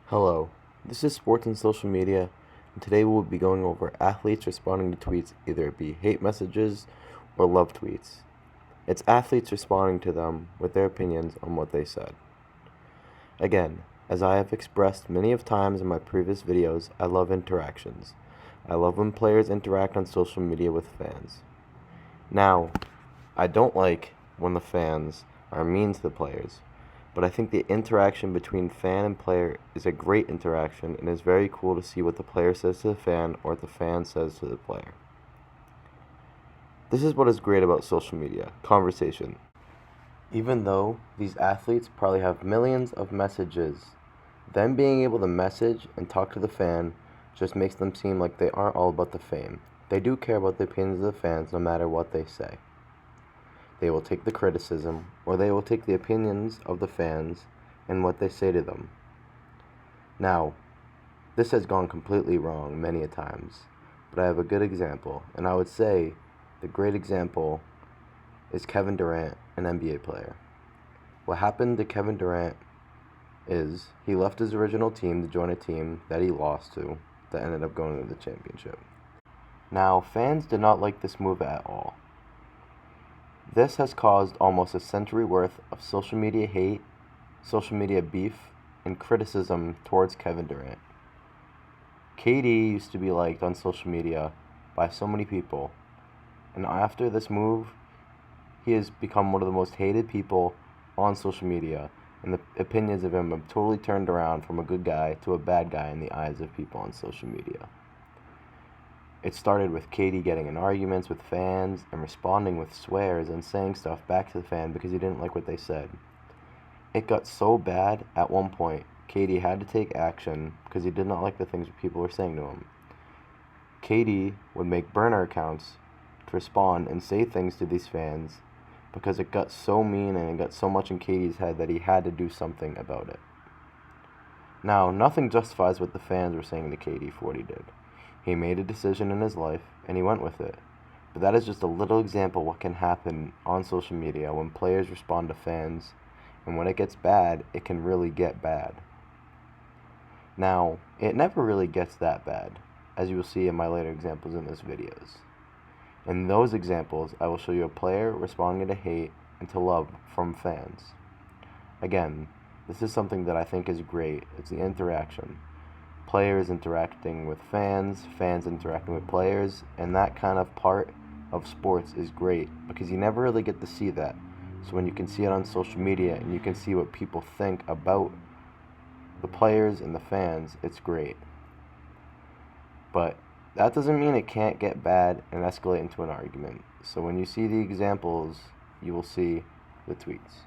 Hello, this is Sports and Social Media, and today we'll be going over athletes responding to tweets, either it be hate messages or love tweets. It's athletes responding to them with their opinions on what they said. Again, as I have expressed many of times in my previous videos, I love interactions. I love when players interact on social media with fans. Now, I don't like when the fans are mean to the players, but I think the interaction between fan and player is a great interaction and is very cool to see what the player says to the fan or what the fan says to the player. This is what is great about social media, conversation. Even though these athletes probably have millions of messages, them being able to message and talk to the fan just makes them seem like they aren't all about the fame. They do care about the opinions of the fans no matter what they say. They will take the criticism, or they will take the opinions of the fans and what they say to them. Now, this has gone completely wrong many a times, but I have a good example, and I would say the great example is Kevin Durant, an NBA player. What happened to Kevin Durant is he left his original team to join a team that he lost to that ended up going to the championship. Now, fans did not like this move at all. This has caused almost a century worth of social media hate, social media beef, and criticism towards Kevin Durant. KD used to be liked on social media by so many people, and after this move, he has become one of the most hated people on social media, and the opinions of him have totally turned around from a good guy to a bad guy in the eyes of people on social media. It started with KD getting in arguments with fans and responding with swears and saying stuff back to the fan because he didn't like what they said. It got so bad at one point, KD had to take action because he did not like the things people were saying to him. KD would make burner accounts to respond and say things to these fans because it got so mean and it got so much in KD's head that he had to do something about it. Now, nothing justifies what the fans were saying to KD for what he did. He made a decision in his life, and he went with it. But that is just a little example of what can happen on social media when players respond to fans, and when it gets bad, it can really get bad. Now, it never really gets that bad, as you will see in my later examples in these videos. In those examples, I will show you a player responding to hate and to love from fans. Again, this is something that I think is great. It's the interaction. Players interacting with fans, fans interacting with players, and that kind of part of sports is great because you never really get to see that. So when you can see it on social media and you can see what people think about the players and the fans, it's great. But that doesn't mean it can't get bad and escalate into an argument. So when you see the examples, you will see the tweets.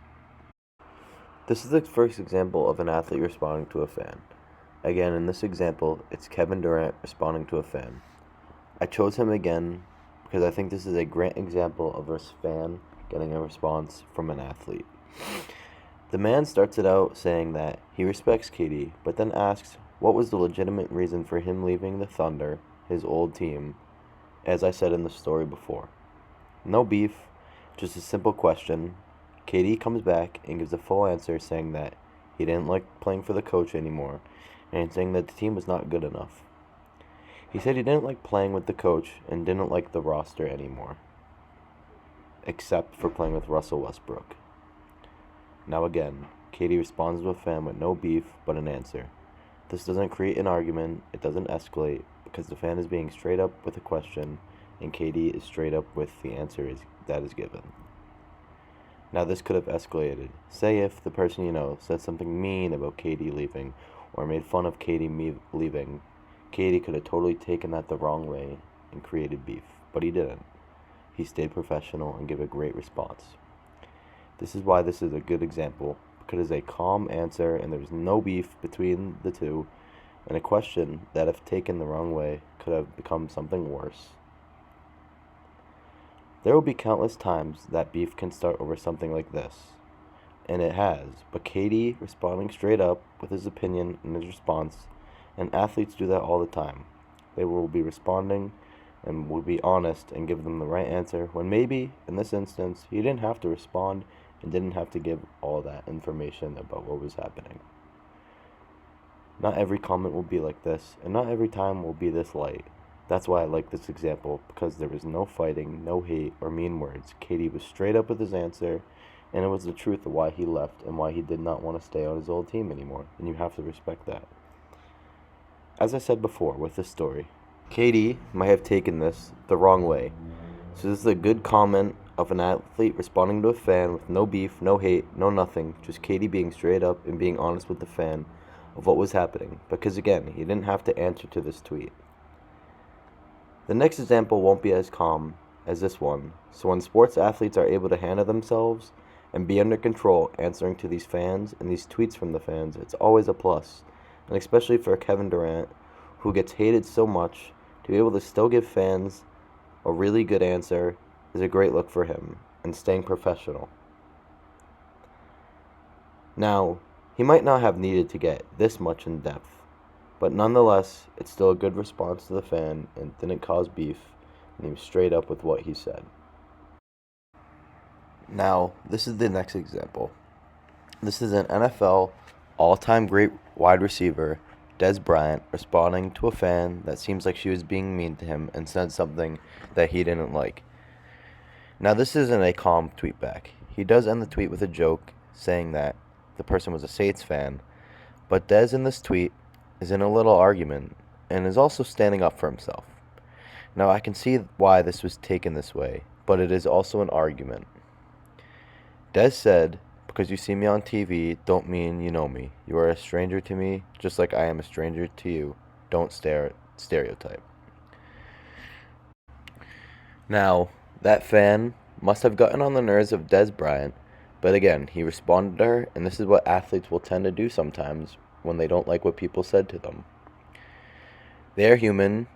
This is the first example of an athlete responding to a fan. Again, in this example, it's Kevin Durant responding to a fan. I chose him again because I think this is a great example of a fan getting a response from an athlete. The man starts it out saying that he respects KD, but then asks what was the legitimate reason for him leaving the Thunder, his old team, as I said in the story before. No beef, just a simple question. KD comes back and gives a full answer saying that he didn't like playing for the coach anymore, and saying that the team was not good enough. He said he didn't like playing with the coach and didn't like the roster anymore, except for playing with Russell Westbrook. Now again, KD responds to a fan with no beef but an answer. This doesn't create an argument, it doesn't escalate, because the fan is being straight up with a question, and KD is straight up with the answer that is given. Now this could have escalated. Say if the person you know said something mean about KD leaving, or made fun of KD leaving, KD could have totally taken that the wrong way and created beef, but he didn't. He stayed professional and gave a great response. This is why this is a good example, because it is a calm answer and there's no beef between the two, and a question that if taken the wrong way could have become something worse. There will be countless times that beef can start over something like this. And it has, but KD responding straight up with his opinion and his response, and athletes do that all the time. They will be responding and will be honest and give them the right answer when maybe, in this instance, he didn't have to respond and didn't have to give all that information about what was happening. Not every comment will be like this, and not every time will be this light. That's why I like this example, because there was no fighting, no hate, or mean words. KD was straight up with his answer, and it was the truth of why he left and why he did not want to stay on his old team anymore, and you have to respect that. As I said before with this story, KD might have taken this the wrong way. So this is a good comment of an athlete responding to a fan with no beef, no hate, no nothing, just KD being straight up and being honest with the fan of what was happening, because again, he didn't have to answer to this tweet. The next example won't be as calm as this one, so when sports athletes are able to handle themselves and be under control answering to these fans and these tweets from the fans, it's always a plus. And especially for Kevin Durant, who gets hated so much, to be able to still give fans a really good answer is a great look for him, and staying professional. Now, he might not have needed to get this much in depth, but nonetheless, it's still a good response to the fan and didn't cause beef, and he was straight up with what he said. Now, this is the next example. This is an NFL all-time great wide receiver, Dez Bryant, responding to a fan that seems like she was being mean to him and said something that he didn't like. Now, this isn't a calm tweet back. He does end the tweet with a joke, saying that the person was a Saints fan, but Dez in this tweet is in a little argument and is also standing up for himself. Now, I can see why this was taken this way, but it is also an argument. Dez said, "Because you see me on TV, don't mean you know me. You are a stranger to me, just like I am a stranger to you. Don't stereotype." Now, that fan must have gotten on the nerves of Dez Bryant, but again, he responded to her, and this is what athletes will tend to do sometimes when they don't like what people said to them. They are human,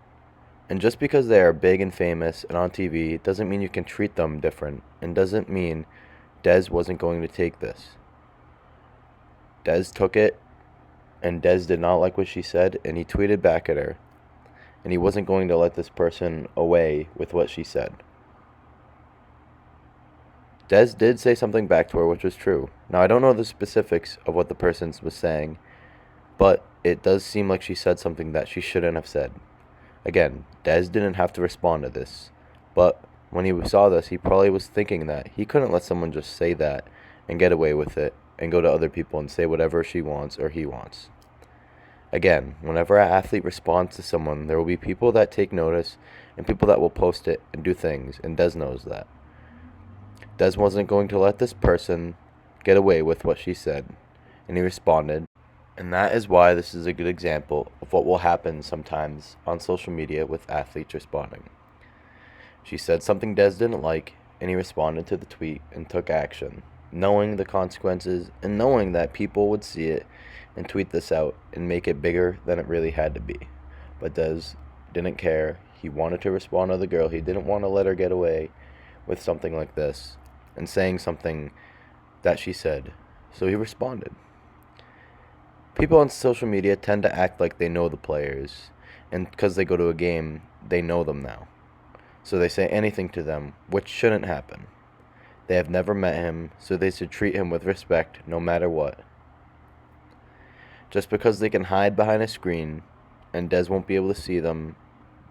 and just because they are big and famous and on TV doesn't mean you can treat them different, and doesn't mean Dez wasn't going to take this. Dez took it, and Dez did not like what she said, and he tweeted back at her, and he wasn't going to let this person away with what she said. Dez did say something back to her, which was true. Now, I don't know the specifics of what the person was saying, but it does seem like she said something that she shouldn't have said. Again, Dez didn't have to respond to this, but when he saw this, he probably was thinking that he couldn't let someone just say that and get away with it and go to other people and say whatever she wants or he wants. Again, whenever an athlete responds to someone, there will be people that take notice and people that will post it and do things, and Dez knows that. Dez wasn't going to let this person get away with what she said, and he responded, and that is why this is a good example of what will happen sometimes on social media with athletes responding. She said something Dez didn't like, and he responded to the tweet and took action, knowing the consequences and knowing that people would see it and tweet this out and make it bigger than it really had to be. But Dez didn't care. He wanted to respond to the girl. He didn't want to let her get away with something like this and saying something that she said. So he responded. People on social media tend to act like they know the players, and because they go to a game, they know them now. So they say anything to them, which shouldn't happen. They have never met him, so they should treat him with respect no matter what. Just because they can hide behind a screen and Dez won't be able to see them,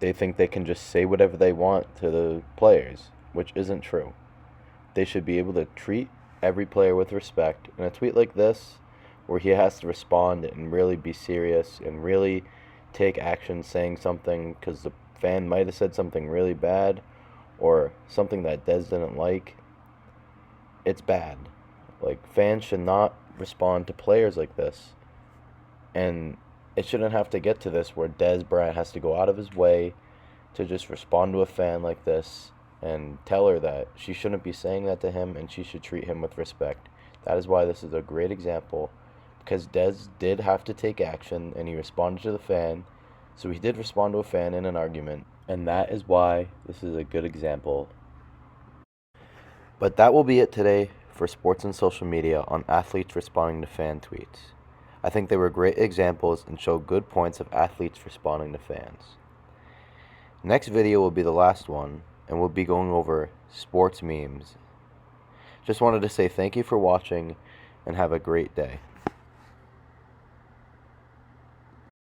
they think they can just say whatever they want to the players, which isn't true. They should be able to treat every player with respect. And a tweet like this, where he has to respond and really be serious and really take action saying something because the fan might have said something really bad or something that Dez didn't like, it's bad. Like, fans should not respond to players like this. And it shouldn't have to get to this where Dez Bryant has to go out of his way to just respond to a fan like this and tell her that she shouldn't be saying that to him and she should treat him with respect. That is why this is a great example, because Dez did have to take action and he responded to the fan. So he did respond to a fan in an argument, and that is why this is a good example. But that will be it today for sports and social media on athletes responding to fan tweets. I think they were great examples and show good points of athletes responding to fans. Next video will be the last one, and we'll be going over sports memes. Just wanted to say thank you for watching, and have a great day.